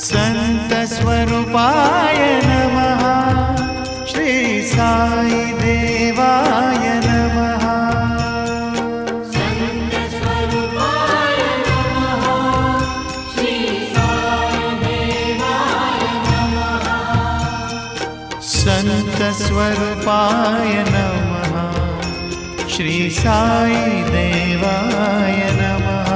संत स्वरूपाय नमः। श्री साई देवाय नमः। संत स्वरूपाय नमः। श्री साई देवाय नमः। संत स्वरूपाय नमः। श्री साई देवाय नमः।